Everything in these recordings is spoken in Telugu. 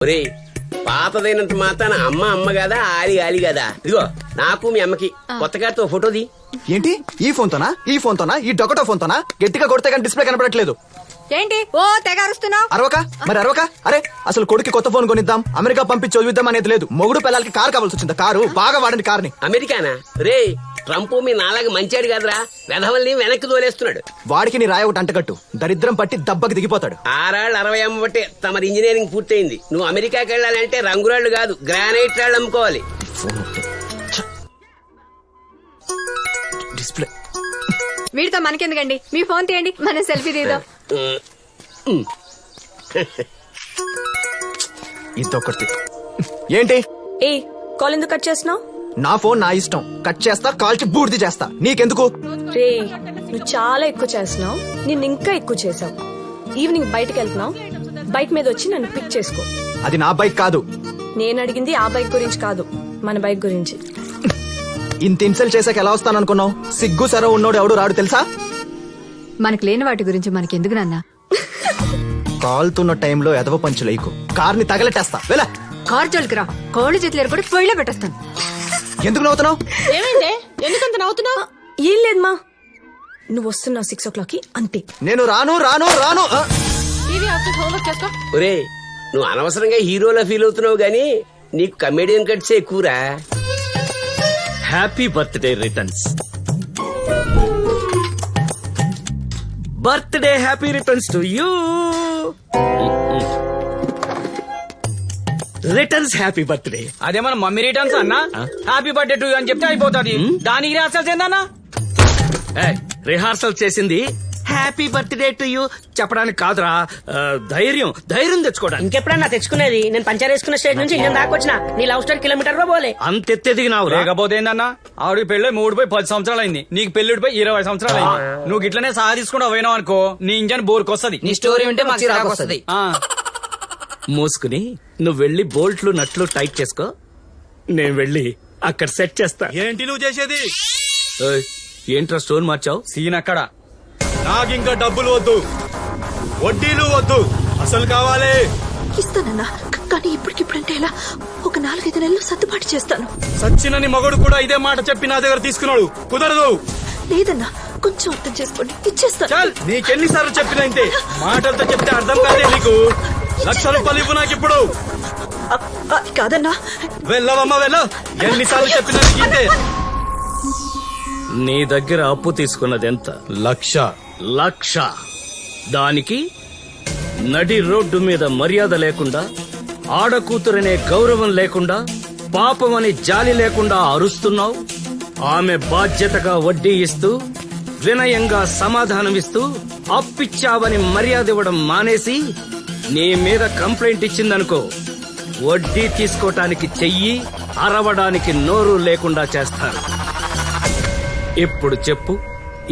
ఒరే పాతదైనంత మాత్రాన అమ్మ అమ్మ కదా ఆలి ఆలి కదా. ఇదిగో నాకు మీ అమ్మకి కొత్తగా ఫోటోది. ఏంటి ఈ ఫోన్ తోనా ఈ డొకటో ఫోన్ తోనా? గట్టిగా కొడితే కానీ డిస్ప్లే కనపడట్లేదు. ఏంటి ఓ తెగ అరుస్తున్నావు? అరవక అరే అసలు కొడుకు కొత్త ఫోన్ కొనిద్దాం, అమెరికా పంపించి చదివిద్దాం అనేది లేదు. మొగుడు పిల్లలకి కారు కావాల్సి వచ్చింది. కారు బాగా వాడండి కార్ని. అమెరికానా? రే ట్రంప్ మీ నాలాగా మంచాడు కదరా, వెధవల్ని వెనక్కి తోలేస్తున్నాడు. వాడికి నీ రాయ ఒకటి అంటగట్టు, దరిద్రం పట్టి దెబ్బకి దిగిపోతాడు. 60 అమ్మ బట్టే తమరి ఇంజనీరింగ్ పూర్తయింది. నువ్వు అమెరికాకి వెళ్ళాలంటే రంగురాళ్లు కాదు గ్రానైట్ రాళ్ళు అమ్ముకోవాలి. డిస్ప్లే వీడితో మనకెందుకండి, మీ ఫోన్ తీయండి, మనం సెల్ఫీ తీద్దాం. ఇదొకటి. ఏంటి ఏ కాల్ ఎందుకు కట్ చేస్తున్నావు? నా ఫోన్ నా ఇష్టం, కట్ చేస్తా, కాల్చి బూర్ది చేస్తా, నీకెందుకు? రే నువ్వు చాలా ఎక్కువ చేస్తున్నావు, నిన్ను ఇంకా ఎక్కువ చేసావు. ఈవినింగ్ బయటకు వెళ్తున్నావు, బైక్ మీద వచ్చి నన్ను పిక్ చేసుకో. అది నా బైక్ కాదు. నేను అడిగింది ఆ బైక్ గురించి కాదు, మన బైక్ గురించి. ఇంత ఇన్సల్ట్ చేసాక ఎలా వస్తాననుకున్నావు? సిగ్గు సర ఉన్నోడు ఎవడు రాడు తెలుసా? మనకు లేని వాటి గురించి మనకెందుకు నాన్న? కాల్తున్న టైంలో ఎదవ పంచులేకు, కార్ని తగలెట్టేస్తా. వెళ్ళ కార్ జోలికి రా, కోళ్ళు చేతులు కూడా పొయ్యిలో పెట్టేస్తాను. ఎందుకు నవ్వుతున్నావు? ఏమైందే, ఎందుకంత నవ్వుతున్నావు? ఏం లేదు మా, నువ్వు వస్తున్నావు 6 o'clock అంతే. నేను రాను. ఒరే నువ్వు అనవసరంగా హీరోలా ఫీల్ అవుతున్నావు గానీ నీకు కమెడియన్ కట్సే ఎక్కువరా. Happy birthday returns. Birthday happy returns to you. Returns happy birthday. అదే మన మమ్మీ రిటర్న్స్ అన్నా, హ్యాపీ బర్త్డే టు అని చెప్తే అయిపోతుంది. దానికి రిహార్సల్ ఏందన్నా? రిహార్సల్ చేసింది హ్యాపీ బర్త్డే టు యూ చెప్పడానికి కాదురా, ధైర్యం తెచ్చుకోవడానికి. ఇంకెప్పుడన్నా తెచ్చుకునేది? నేను పంచర్ వేసుకున్న స్టేజ్ నుంచి ఇంజన్ దాకా వచ్చిన నీ లవ్ స్టోరీ కిలోమీటర్ పోలే. అంతెత్తెదిగినావు. లేకపోతే ఏందన్నా, ఆవిడ పెళ్ళి 10 సంవత్సరాలు అయింది, నీకు పెళ్లిడిపోయి 20 సంవత్సరాలు అయింది. నువ్వు ఇట్లనే సహా తీసుకుంటూ పోయినావు అనుకో, నీ ఇంజన్ బోర్కొస్తది. నీ స్టోరీ ఉంటే మాకు చిరాకు వస్తది. మూసుకుని నువ్వు వెళ్లి బోల్ట్లు నట్లు టైట్ చేసుకో, నేను వెళ్ళి అక్కడ సెట్ చేస్తా. ఏంటి నువ్వు చేసేది? ఏయ్, ఏంట్రా స్టోన్ మార్చావు? సీన్ అక్కడ. నాకింకా డబ్బులు వద్దు, వడ్డీలు వద్దు, అసలు కావాలి. ఇస్తానన్నా, కానీ ఇప్పటికిప్పుడంటే ఎలా? ఒక 4-5 నెలలు సర్దుబాటు చేస్తాను. సచ్చినని మగడు కూడా ఇదే మాట చెప్పి నా దగ్గర తీసుకున్నాడు. కుదరదు. లేదన్నా, కొంచెం అర్థం చేసుకోండి, ఇచ్చేస్తాను. చల్, నీకెన్నిసార్లు చెప్పినా ఇంతే. మాటలతో చెప్తే అర్థం కాదే నీకు. 1,00,000 రూపాయలు ఇవ్వు నాకు ఇప్పుడు. అది కాదన్నా. వెళ్ళవమ్మా వెళ్ళు. ఎన్నిసార్లు చెప్పినా నీకు ఇంతే. నీ దగ్గర అప్పు తీసుకున్నది ఎంత? 1,00,000. దానికి నడి రోడ్డు మీద మర్యాద లేకుండా, ఆడకూతురనే గౌరవం లేకుండా, పాపమని జాలి లేకుండా అరుస్తున్నావు. ఆమె బాధ్యతగా వడ్డీ ఇస్తూ, వినయంగా సమాధానమిస్తూ, అప్పిచ్చావని మర్యాద ఇవ్వడం మానేసి నీ మీద కంప్లైంట్ ఇచ్చిందనుకో, వడ్డీ తీసుకోటానికి చెయ్యి, అరవడానికి నోరు లేకుండా చేస్తాను. ఇప్పుడు చెప్పు,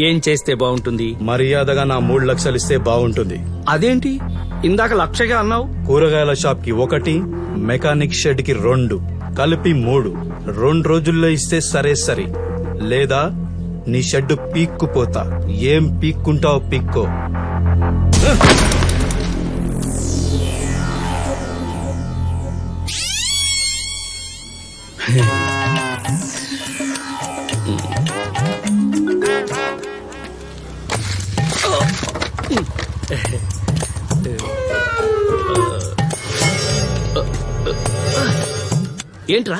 ఏం చేస్తే బాగుంటుంది? మర్యాదగా నా 3 లక్షలు ఇస్తే బాగుంటుంది. అదేంటి ఇందాక 1,00,000 అన్నావు? కూరగాయల షాప్ కి 1, మెకానిక్ షెడ్ కి 2, కలిపి 3. 2 రోజుల్లో ఇస్తే సరే, లేదా నీ షెడ్ పీక్కుపోతా. ఏం పీక్కుంటావు పీక్కో. ఏంట్రా?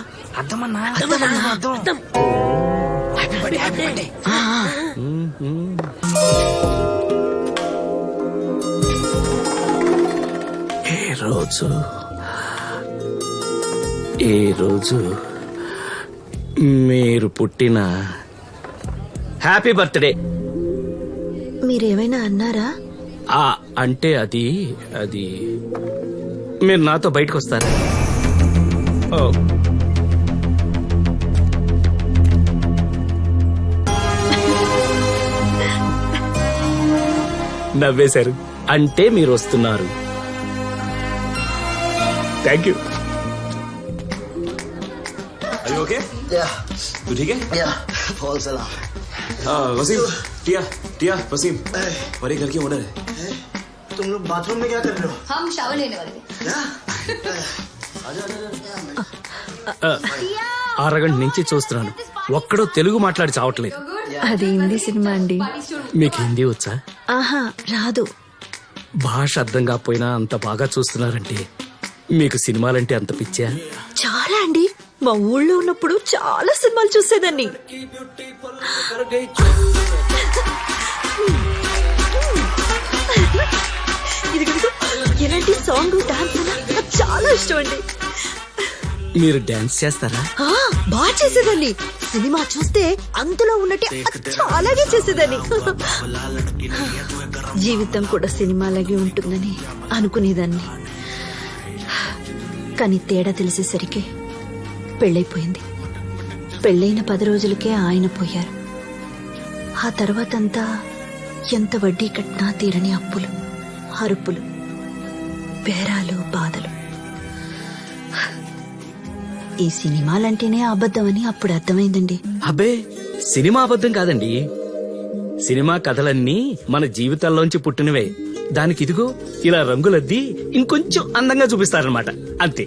ఏ రోజు మీరు పుట్టిన హ్యాపీ బర్త్డే. మీరేమైనా అన్నారా? అంటే అది మీరు నాతో బయటకు వస్తారా? నవ్వేశారు అంటే మీరు వస్తున్నారు. Thank you. ओके? तू ठीक है? फॉल सलाम। वसीम, टिया, वसीम, और ये घर की ओनर है। तुम लोग बाथरूम में क्या कर रहे हो? हम शावर लेने वाले थे। क्या? అరగంట నుంచి చూస్తున్నాను, ఒక్కడో తెలుగు మాట్లాడి చావట్లేదు. అది హిందీ సినిమా అండి. మీకు హిందీ వచ్చా? ఆహా, రాదు. భాష అర్థం కాకపోయినా అంత బాగా చూస్తున్నారంటే మీకు సినిమాలంటే అంత పిచ్చా? చాలా అండి. మా ఊళ్ళో ఉన్నప్పుడు చాలా సినిమాలు చూసేదాన్ని. ఇదిగో, ఎలాంటి సాంగ్ డాన్స్ నాకు చాలా ఇష్టం అండి. మీరు డాన్స్ చేస్తారా? బాగా చేసేదాన్ని. సినిమా చూస్తే అందులో ఉన్నట్టే చాలాగే చేసేదాన్ని. జీవితం కూడా సినిమాలాగే ఉంటుందని అనుకునేదాన్ని. కానీ తేడా తెలిసేసరికి పెళ్ళైపోయింది. పెళ్ళైన 10 రోజులకే ఆయన పోయారు. ఆ తర్వాతంతా ఎంత వడ్డీ కట్టినా తీరని అప్పులు, అరుపులు, బేరాలు, బాధలు. ఈ సినిమాలంటేనే అబద్ధమని అప్పుడు అర్థమైందండి. అబ్బే, సినిమా అబద్ధం కాదండి. సినిమా కథలన్నీ మన జీవితాల్లోంచి పుట్టినవే. దానికి ఇదిగో ఇలా రంగులద్ది ఇంకొంచెం అందంగా చూపిస్తారనమాట, అంతే.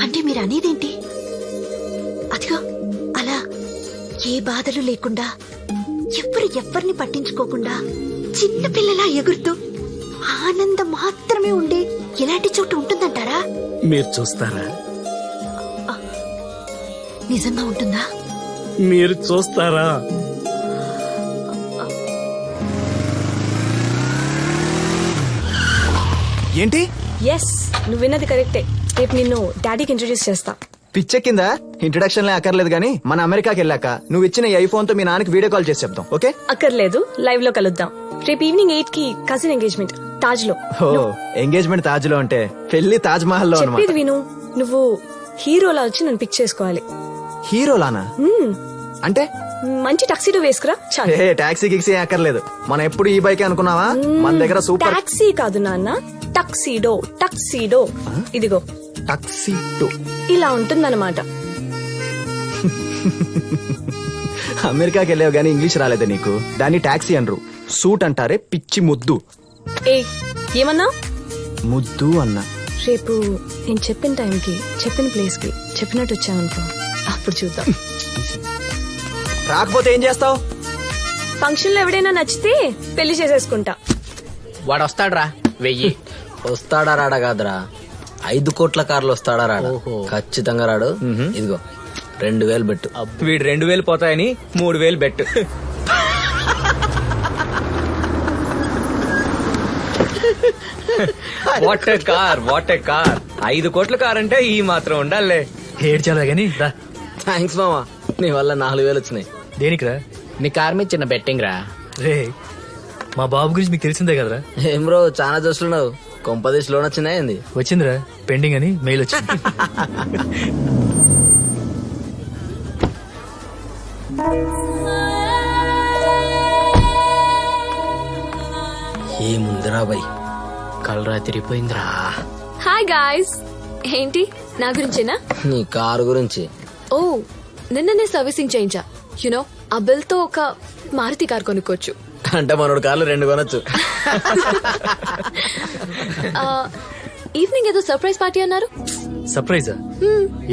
అంటే మీరు అనేదేంటి? అదిగో అలా ఏ బాధలు లేకుండా, ఎవ్వరిని పట్టించుకోకుండా చిన్న పిల్లలా ఎగురుతూ ఆనందం మాత్రమే ఉండే ఇలాంటి చోటు ఉంటుందంటారా? మీరు చూస్తారా? నిజంగా ఉంటుందా? మీరు చూస్తారా? ఏంటి ఎస్, నువ్వు విన్నది కరెక్టే. రేపు నిన్ను డాడీకి ఇంట్రడ్యూస్ చేస్తా. పిచ్చే కింద ఇంట్రడక్షన్ అక్కర్లేదు గానీ మన అమెరికాకి వెళ్ళాక నువ్వు ఇచ్చిన ఈ ఐఫోన్ తో మీ నాన్నకి వీడియో కాల్ చేసి చెప్తాం, ఓకే? అక్కర్లేదు, లైవ్ లో కలుద్దాం. రేపు ఈవినింగ్ 8 కి కజిన్ ఎంగేజ్మెంట్ తాజ్ లో. ఓ, ఎంగేజ్మెంట్ తాజ్ లో అంటే పెళ్లి తాజ్ మహల్ లో చెప్పేది అన్నమాట. విను. నువ్వు హీరోలా వచ్చి నన్ను పిక్ చేసుకోవాలి. హీరోలానా? అంటే మంచి టక్సీడో వేసుకురా చాలు. ఏ టాక్సీ గిక్సీ అక్కర్లేదు. మనం ఎప్పుడు ఈ బైక్ అనుకున్నావా? మన దగ్గర సూపర్ టాక్సీ కాదు నాన్న, టక్సీడో. టక్సీడో ఇదిగో టాక్సీ టూ. ఇలా ఉంటుందన్నమాట. అమెరికాకి వెళ్ళావు గానీ ఇంగ్లీష్ రాలేదా నీకు? దాన్ని టాక్సీ అనరు, సూట్ అంటారే పిచ్చి ముద్దు. ఏ ఏమన్నా? ముద్దు అన్నా. రేపు నేను చెప్పిన టైంకి చెప్పిన ప్లేస్ కి చెప్పినట్టు వచ్చావనుకో, అప్పుడు చూద్దాం. రాకపోతే ఏం చేస్తావు? ఫంక్షన్ లో ఎవడైనా నచ్చితే పెళ్లి చేసేసుకుంటా. వాడు వస్తాడ్రా 1000. వస్తాడా రాడా కాదురా, 5 కోట్ల కార్లు వస్తాడా రాడా? ఖచ్చితంగా రాడు. ఇదిగో 2000 బెట్టు. వీడు 2000 పోతాయని 3000 bet. What a car, what a car. 5 కోట్ల కార్ అంటే ఈ మాత్రం ఉండాలే. ఏడ్చాలా గానీ రా. థ్యాంక్స్ మామా, నీ వల్ల 4000 వచ్చినాయి. దేనికిరా? నీ కార్ మీద చిన్న బెట్టింగ్ రా. రే, మా బాబు గురించి మీకు తెలిసిందే కదరా. ఏం బ్రో చాలా చూస్తున్నావు, కొంపదేశ్ లోన్ వచ్చిందా ఏంది? వచ్చిందిరా, పెండింగ్ అని మెయిల్ వచ్చింది. ఏముందిరా బై, కలరా తిరిగిపోయిందిరా. Hi guys. ఏంటి నా గురించేనా? నీ కారు గురించి. ఓ, నిన్ననే సర్వీసింగ్ చేయించా. యునో, ఆ బిల్ తో ఒక మారుతి కార్ కొనుక్కోవచ్చు. అంటే మనోడు కార్లు 2 కొనొచ్చు. ఈవినింగ్ ఏదో సర్ప్రైజ్ పార్టీ అన్నారు. సర్ప్రైజా?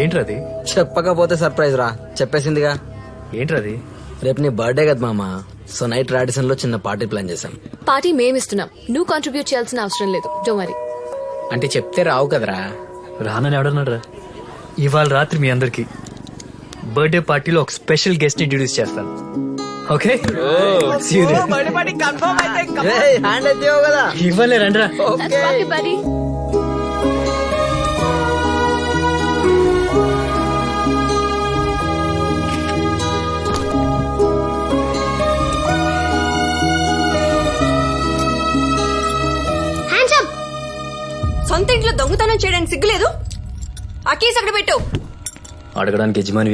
ఏంట్రది? చెప్పకపోతే సర్ప్రైజ్ రా, చెప్పేసిందిగా. ఏంట్రది? రేపు నీ బర్త్డే కదా మామ, సో నైట్ రాడిసన్ లో చిన్న పార్టీ ప్లాన్ చేశాం. పార్టీ మేమిస్తున్నాం, నువ్వు కాంట్రిబ్యూట్ చేయాల్సిన అవసరం లేదు. Don't worry. అంటే చెప్తే రావు కదరా. రానని ఎవడన్నాడు రా? ఇవాళ రాత్రి మీ అందరికి బర్త్డే పార్టీలో ఒక స్పెషల్ గెస్ట్ ఇంట్రడ్యూస్ చేస్తాను, ఓకే? హ్యాండ్ ఎత్తావు కదా. ఇవ్వలే రండ్రా. That's okay, buddy. సొంత ఇంట్లో దొంగతనం చేయడానికి సిగ్గులేదు? ఆ కేసు అక్కడ పెట్టు. అడగడానికి యజమాని